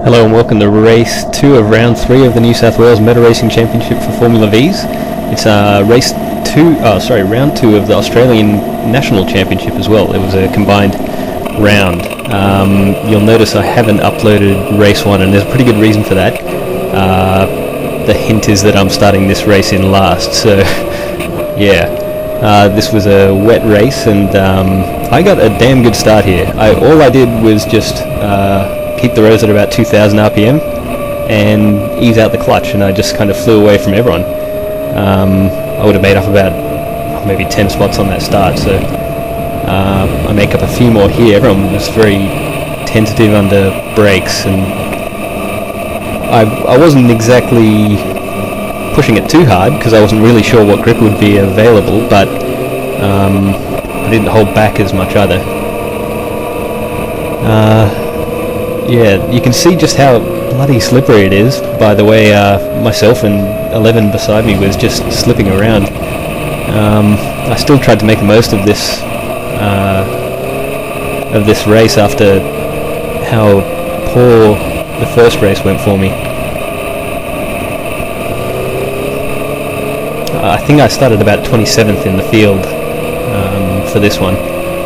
Hello and welcome to race 2 of round 3 of the New South Wales Motor Racing Championship for Formula Vees. It's round 2 of the Australian National Championship as well. It was a combined round. You'll notice I haven't uploaded race 1 and there's a pretty good reason for that. The hint is that I'm starting this race in last, so yeah. This was a wet race and I got a damn good start here. All I did was just keep the rows at about 2,000 RPM and ease out the clutch, and I just kind of flew away from everyone. I would have made up about maybe 10 spots on that start, so I make up a few more here. Everyone was very tentative under brakes, and I wasn't exactly pushing it too hard because I wasn't really sure what grip would be available, but I didn't hold back as much either. Yeah, you can see just how bloody slippery it is by the way myself and 11 beside me was just slipping around. I still tried to make the most of this race after how poor the first race went for me. I think I started about 27th in the field for this one.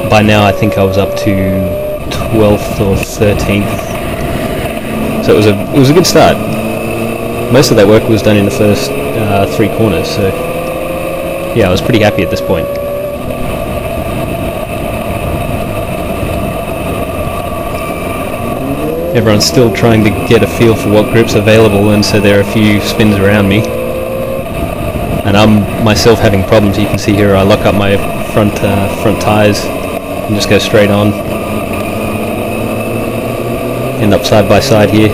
By now I think I was up to 12th or 13th. So it was a good start. Most of that work was done in the first 3 corners, so yeah, I was pretty happy at this point. Everyone's still trying to get a feel for what grip's available, and so there are a few spins around me. And I'm myself having problems. You can see here I lock up my front tyres and just go straight on. End up side by side here.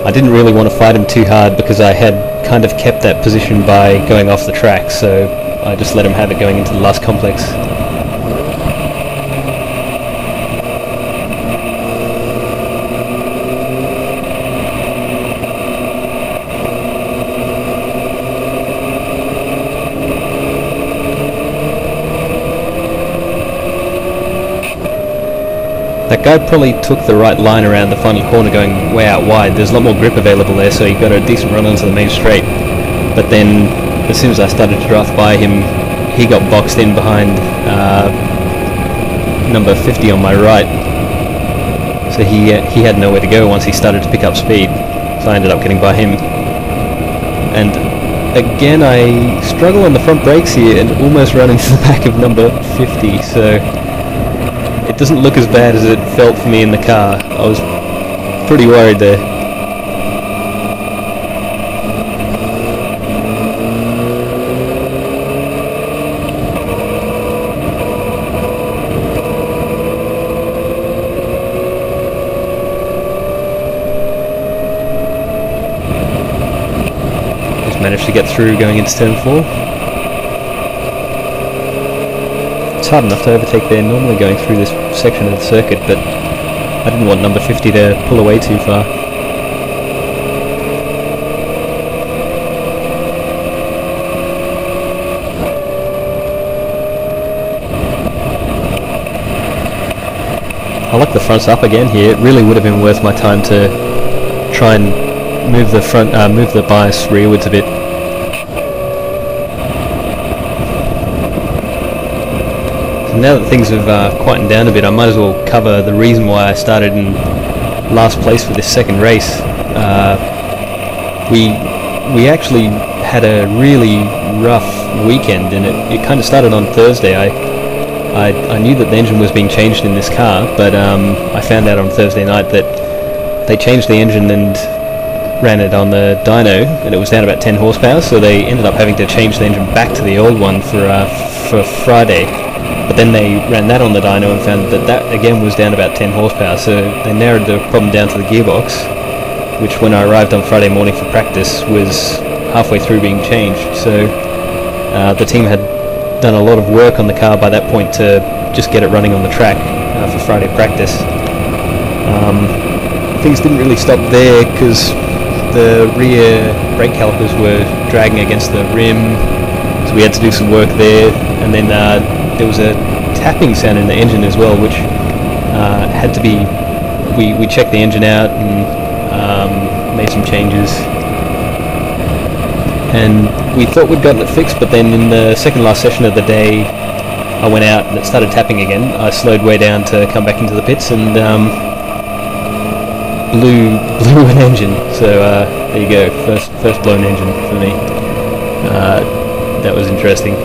I didn't really want to fight him too hard because I had kind of kept that position by going off the track, so I just let him have it going into the last complex. That guy probably took the right line around the final corner going way out wide. There's a lot more grip available there, so he got a decent run onto the main straight. But then, as soon as I started to draft by him, he got boxed in behind number 50 on my right. So he had nowhere to go once he started to pick up speed. So I ended up getting by him. And again, I struggle on the front brakes here and almost run into the back of number 50. So it doesn't look as bad as it felt for me in the car. I was pretty worried there. Just managed to get through going into turn 4. It's hard enough to overtake there normally going through this section of the circuit, but I didn't want number 50 to pull away too far. I like the fronts up again here. It really would have been worth my time to try and move the bias rearwards a bit. Now that things have quietened down a bit, I might as well cover the reason why I started in last place for this second race. We actually had a really rough weekend, and it kind of started on Thursday. I knew that the engine was being changed in this car, but I found out on Thursday night that they changed the engine and ran it on the dyno, and it was down about 10 horsepower, so they ended up having to change the engine back to the old one for Friday. But then they ran that on the dyno and found that again was down about 10 horsepower, so they narrowed the problem down to the gearbox, which when I arrived on Friday morning for practice was halfway through being changed. So the team had done a lot of work on the car by that point to just get it running on the track for Friday practice. Things didn't really stop there because the rear brake calipers were dragging against the rim, so we had to do some work there, and then there was a tapping sound in the engine as well, which had to be we checked the engine out and made some changes, and we thought we'd gotten it fixed, but then in the second last session of the day I went out and it started tapping again. I slowed way down to come back into the pits and blew an engine. So there you go, first blown engine for me. That was interesting.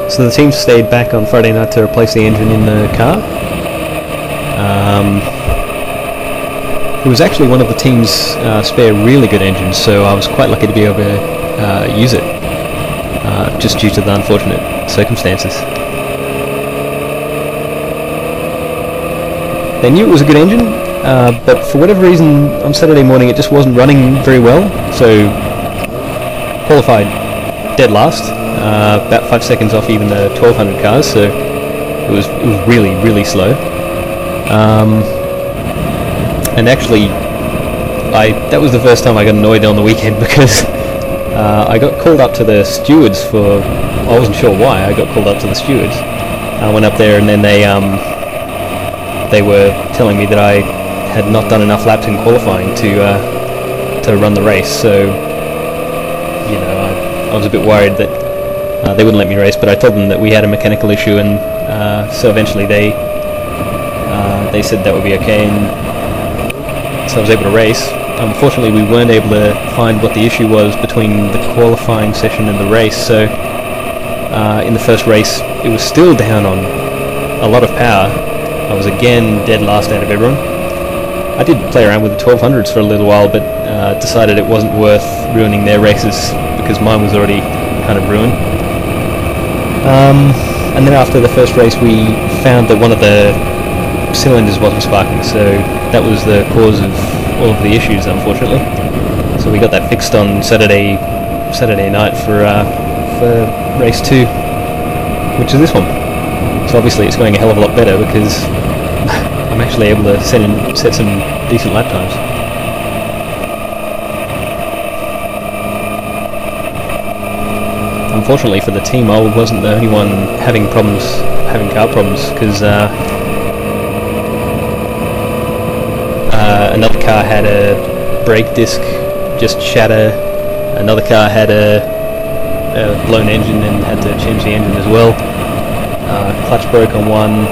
So the team stayed back on Friday night to replace the engine in the car. It was actually one of the team's spare really good engines, so I was quite lucky to be able to use it, just due to the unfortunate circumstances. They knew it was a good engine, but for whatever reason on Saturday morning it just wasn't running very well, so qualified dead last, about 5 seconds off even the 1200 cars, so it was really, really slow. And actually, that was the first time I got annoyed on the weekend, because I got called up to the stewards for, I wasn't sure why, I got called up to the stewards. I went up there and then they were telling me that I had not done enough laps in qualifying to run the race, so you know, I was a bit worried that they wouldn't let me race, but I told them that we had a mechanical issue, and so eventually they said that would be okay, and so I was able to race. Unfortunately, we weren't able to find what the issue was between the qualifying session and the race, so in the first race it was still down on a lot of power. I was again dead last out of everyone. I did play around with the 1200s for a little while, but decided it wasn't worth ruining their races because mine was already kind of ruined. And then after the first race we found that one of the cylinders wasn't sparking, so that was the cause of all of the issues, unfortunately. So we got that fixed on Saturday night for race 2, which is this one. So obviously it's going a hell of a lot better because I'm actually able to set some decent lap times. Unfortunately for the team, I wasn't the only one having car problems, because another car had a brake disc just shatter, another car had a blown engine and had to change the engine as well. Clutch broke on one,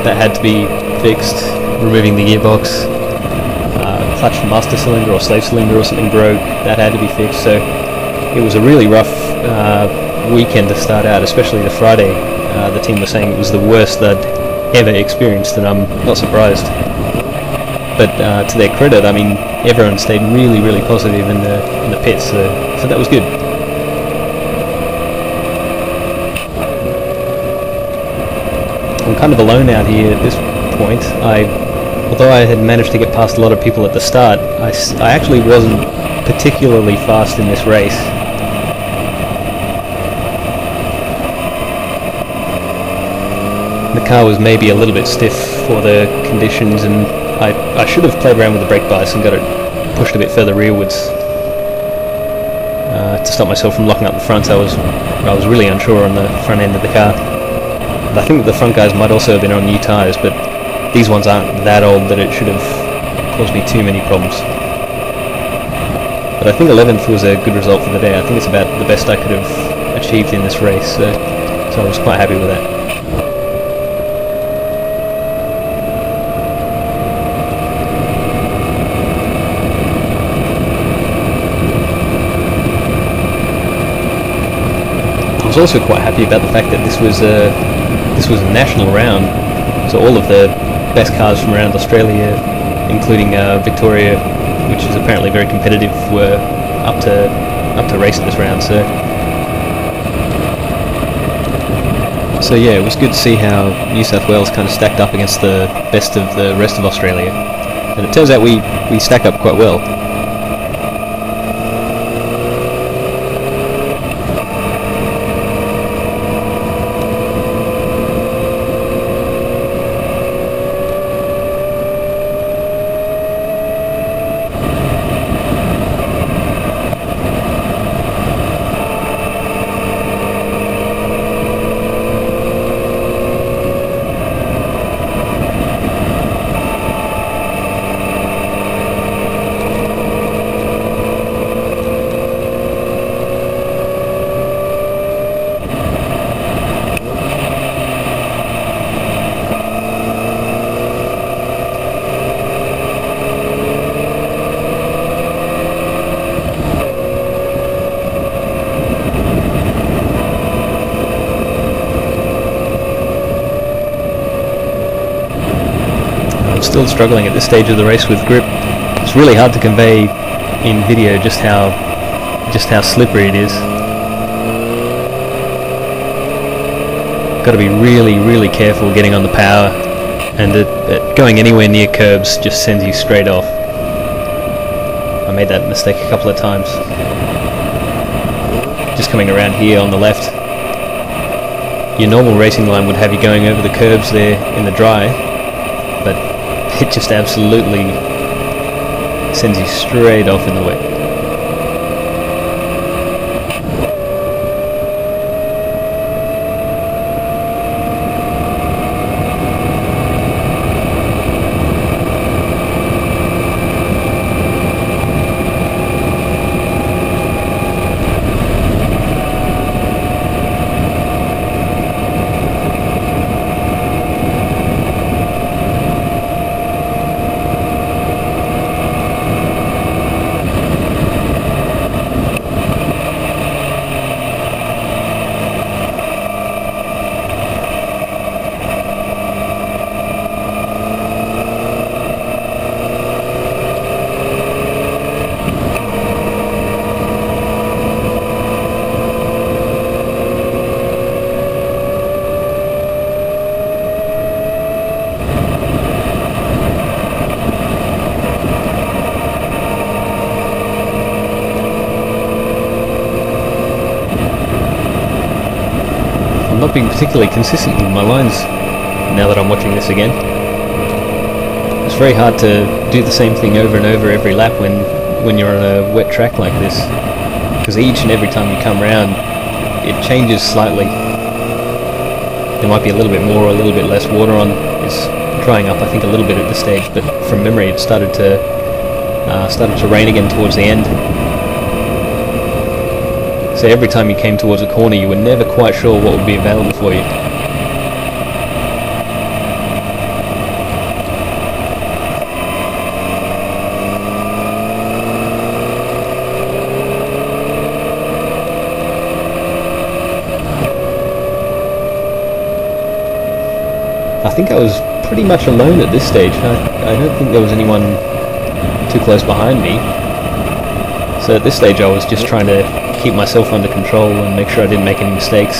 that had to be fixed, removing the gearbox. Clutch master cylinder or slave cylinder or something broke, that had to be fixed, so it was a really rough weekend to start out, especially the Friday. The team was saying it was the worst they'd ever experienced, and I'm not surprised. But to their credit, I mean, everyone stayed really, really positive in the pits, so that was good. I'm kind of alone out here at this point. Although I had managed to get past a lot of people at the start, I actually wasn't particularly fast in this race. The car was maybe a little bit stiff for the conditions, and I should have played around with the brake bias and got it pushed a bit further rearwards to stop myself from locking up the front. I was really unsure on the front end of the car. I think that the front guys might also have been on new tyres, but these ones aren't that old that it should have caused me too many problems. But I think 11th was a good result for the day. I think it's about the best I could have achieved in this race, so I was quite happy with that. I was also quite happy about the fact that this was a national round, so all of the best cars from around Australia, including Victoria, which is apparently very competitive, were up to race at this round. So yeah, it was good to see how New South Wales kind of stacked up against the best of the rest of Australia, and it turns out we stack up quite well. still struggling at this stage of the race with grip. It's really hard to convey in video just how slippery it is. Got to be really careful getting on the power, and going anywhere near curbs just sends you straight off. I made that mistake a couple of times. Just coming around here on the left, your normal racing line would have you going over the curbs there in the dry, but it just absolutely sends you straight off in the wet. Not being particularly consistent with my lines now that I'm watching this again. It's very hard to do the same thing over and over every lap when you're on a wet track like this, because each and every time you come round it changes slightly. There might be a little bit more or a little bit less water on. It's drying up I think a little bit at this stage, but from memory it started to rain again towards the end. So every time you came towards a corner you were never quite sure what would be available for you. I think I was pretty much alone at this stage. I don't think there was anyone too close behind me. So at this stage I was just trying to keep myself under control and make sure I didn't make any mistakes.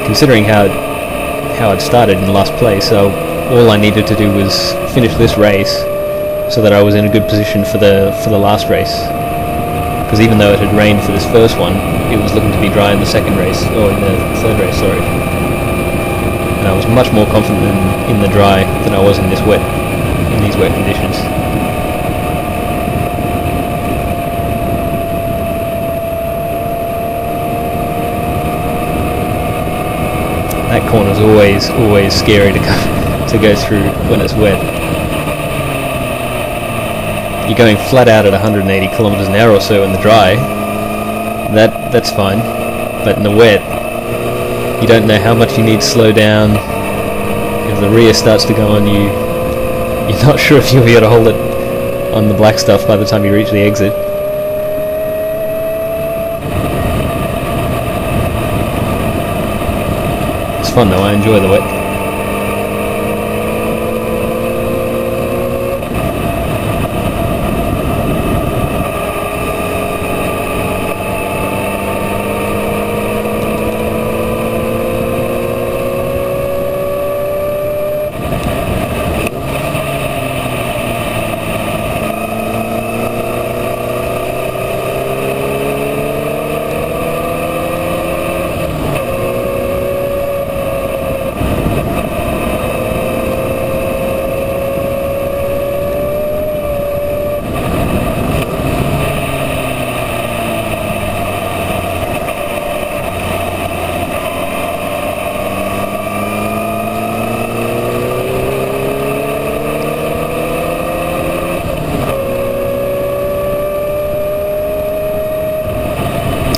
Considering how I'd started in last place, so all I needed to do was finish this race so that I was in a good position for the last race. Because even though it had rained for this first one, it was looking to be dry in the second race, or in the third race, sorry. And I was much more confident in the dry than I was in these wet conditions. That corner's always scary to go through when it's wet. You're going flat out at 180 kilometers an hour or so in the dry. That's fine, but in the wet, you don't know how much you need to slow down. If the rear starts to go on you, you're not sure if you'll be able to hold it on the black stuff by the time you reach the exit. It's fun though, I enjoy the wet.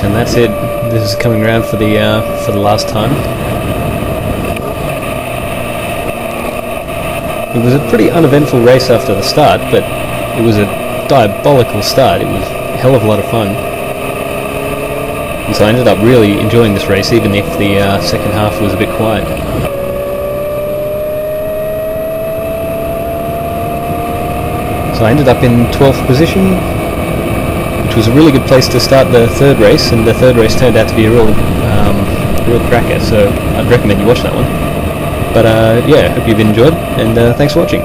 And that's it. This is coming around for the last time. It was a pretty uneventful race after the start, but it was a diabolical start. It was a hell of a lot of fun. And so I ended up really enjoying this race, even if the second half was a bit quiet. So I ended up in 12th position, which was a really good place to start the third race, and the third race turned out to be a real cracker, so I'd recommend you watch that one. But yeah, hope you've enjoyed, and thanks for watching.